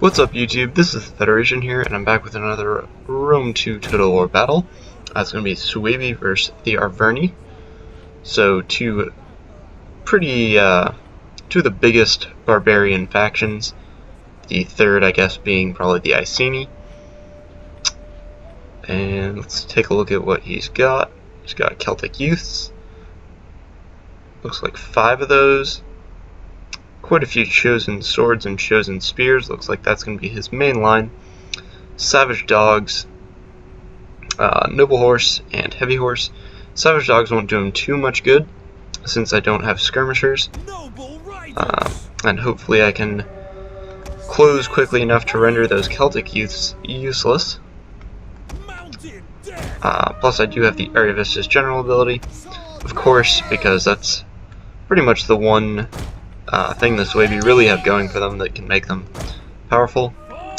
What's up YouTube, this is the Federation here, and I'm back with another Rome 2 Total War battle. It's going to be Suebi versus the Arverni. So two of the biggest barbarian factions. The third, I guess, being probably the Iceni. And let's take a look at what he's got. He's got Celtic Youths. Looks like 5 of those. Quite a few chosen swords and chosen spears. Looks like that's going to be his main line. Savage dogs, noble horse, and heavy horse. Savage dogs won't do him too much good since I don't have skirmishers. And hopefully I can close quickly enough to render those Celtic youths useless. Plus I do have the Area Vista's general ability, of course, because that's pretty much the one thing the Suebi really have going for them that can make them powerful,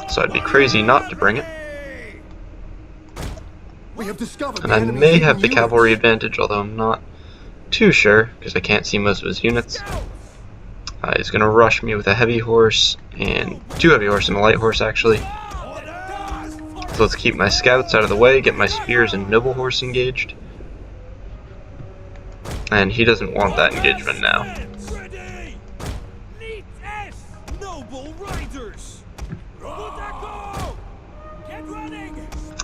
so I'd be crazy not to bring it. And I may have the cavalry advantage, although I'm not too sure, because I can't see most of his units. He's going to rush me with a heavy horse, and 2 heavy horse and a light horse actually. So let's keep my scouts out of the way, get my spears and noble horse engaged. And he doesn't want that engagement now.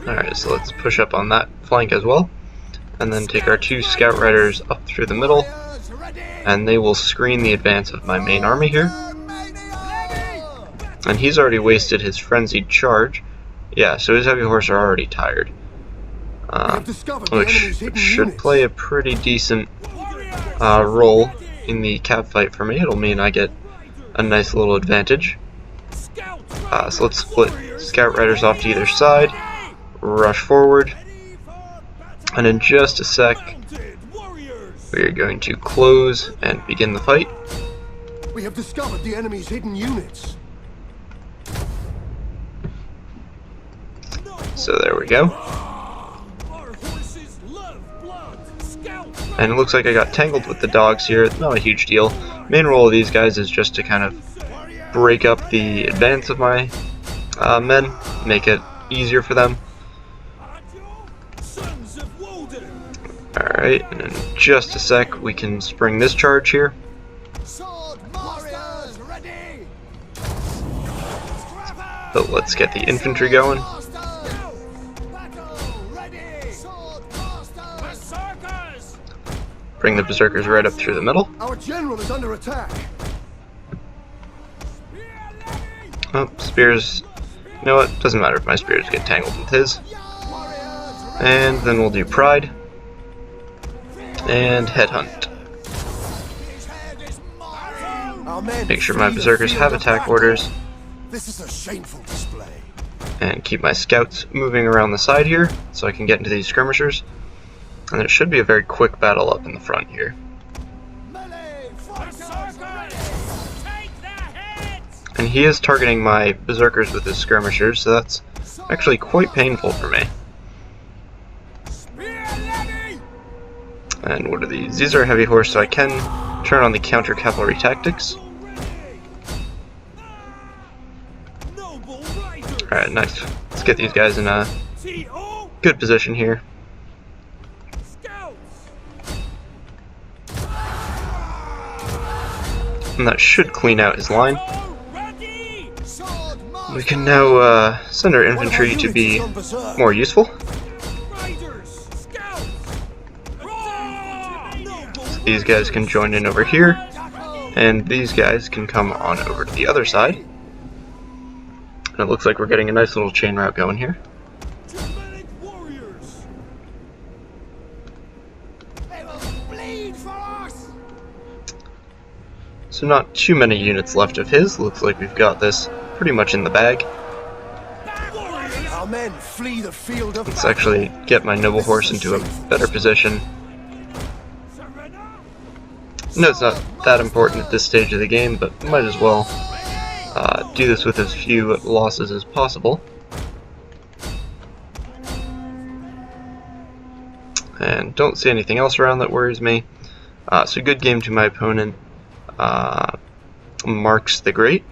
Alright, so let's push up on that flank as well, and then take our 2 scout riders up through the middle, and they will screen the advance of my main army here. And he's already wasted his frenzied charge. Yeah, so his heavy horse are already tired, which should play a pretty decent role in the cab fight for me. It'll mean I get a nice little advantage. So let's split scout riders off to either side, rush forward, and in just a sec we are going to close and begin the fight. We have discovered the enemy's hidden units. So there we go. And it looks like I got tangled with the dogs here. Not a huge deal. Main role of these guys is just to kind of break up the advance of my men, make it easier for them. Alright, and in just a sec we can spring this charge here. But let's get the infantry going. Bring the berserkers right up through the middle. Our general is under attack. Oh, spears. You know what? Doesn't matter if my spears get tangled with his. And then we'll do pride. And headhunt. Make sure my berserkers have attack orders. This is a shameful display. And keep my scouts moving around the side here so I can get into these skirmishers. And it should be a very quick battle up in the front here. And he is targeting my berserkers with his skirmishers, so that's actually quite painful for me. And what are these? These are heavy horse, so I can turn on the counter cavalry tactics. Alright, nice. Let's get these guys in a good position here. And that should clean out his line. We can now send our infantry to be more useful. So these guys can join in over here, and these guys can come on over to the other side. And it looks like we're getting a nice little chain route going here. So not too many units left of his. Looks like we've got this pretty much in the bag. Let's actually get my noble horse into a better position. No, it's not that important at this stage of the game, but might as well do this with as few losses as possible. And don't see anything else around that worries me. So good game to my opponent. Marks the Great.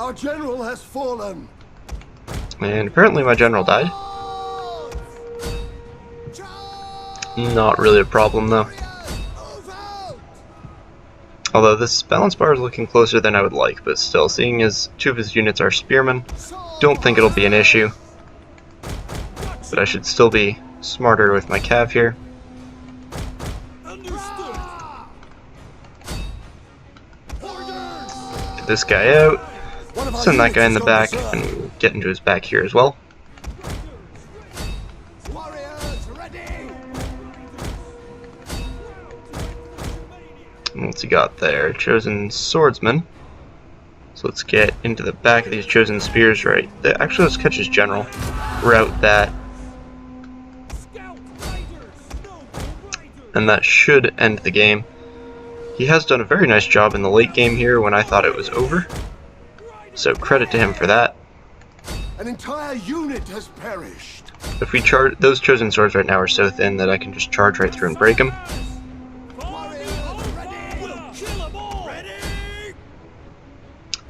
Our general has fallen. And apparently my general died. Not really a problem though. Although this balance bar is looking closer than I would like, but still, seeing as 2 of his units are spearmen, don't think it'll be an issue. But I should still be smarter with my cav here. Get this guy out, send that guy in the back, and get into his back here as well. What's he got there? Chosen swordsman. So let's get into the back of these chosen spears right. Actually, let's catch his general. Route that. And that should end the game. He has done a very nice job in the late game here when I thought it was over. So credit to him for that. An entire unit has perished. If we charge, those chosen swords right now are so thin that I can just charge right through and break them.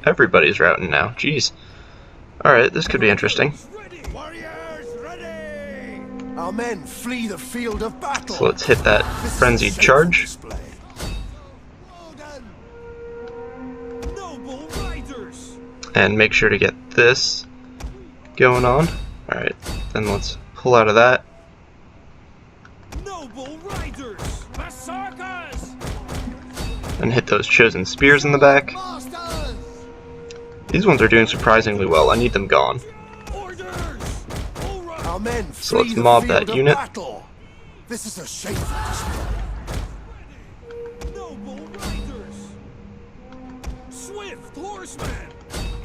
Everybody's routing now. Jeez. Alright, this could be interesting. Our men flee the field of battle. So let's hit that frenzied charge. And make sure to get this going on. Alright, then let's pull out of that. And hit those chosen spears in the back. These ones are doing surprisingly well. I need them gone. So let's mob that unit. This is a shameful display.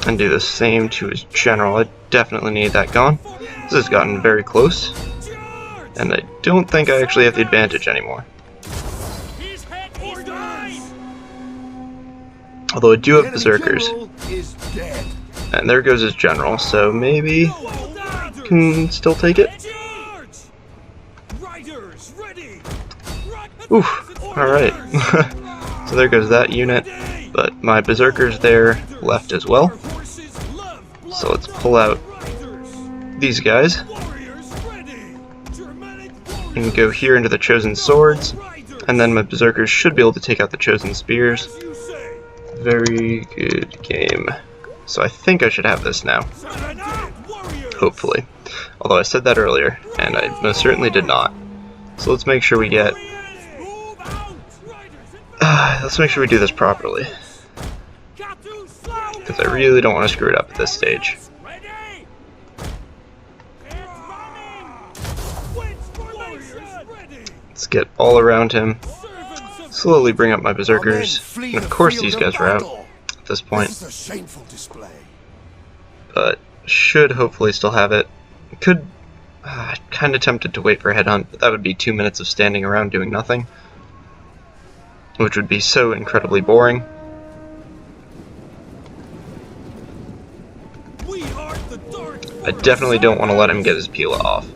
And do the same to his general. I definitely need that gone. This has gotten very close. And I don't think I actually have the advantage anymore. Although I do have berserkers. And there goes his general, so maybe can still take it. Oof, alright. So there goes that unit, but my berserkers there left as well. So let's pull out these guys and go here into the chosen swords, and then my berserkers should be able to take out the chosen spears. Very good game. So I think I should have this now. Hopefully. Although I said that earlier, and I most certainly did not. So let's make sure we get... let's make sure we do this properly. Because I really don't want to screw it up at this stage. Let's get all around him. Slowly bring up my berserkers. And of course these guys are out at this point. But should hopefully still have it. Could... kind of tempted to wait for a headhunt, but that would be 2 minutes of standing around doing nothing. Which would be so incredibly boring. I definitely don't want to let him get his Pila off.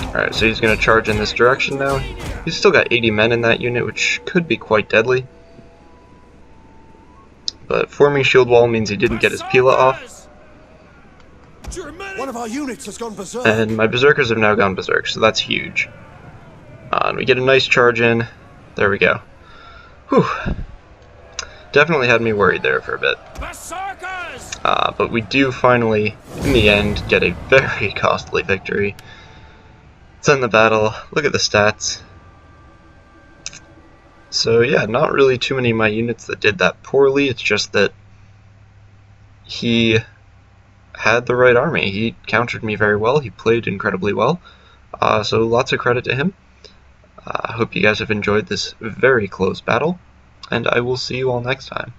Alright, so he's going to charge in this direction now. He's still got 80 men in that unit, which could be quite deadly. But forming shield wall means he didn't get his Pila off. One of our units has gone berserk. And my berserkers have now gone berserk, so that's huge. And we get a nice charge in. There we go. Whew. Definitely had me worried there for a bit. But we do finally, in the end, get a very costly victory. Let's end the battle. Look at the stats. So yeah, not really too many of my units that did that poorly. It's just that he had the right army. He countered me very well. He played incredibly well. So lots of credit to him. I hope you guys have enjoyed this very close battle, and I will see you all next time.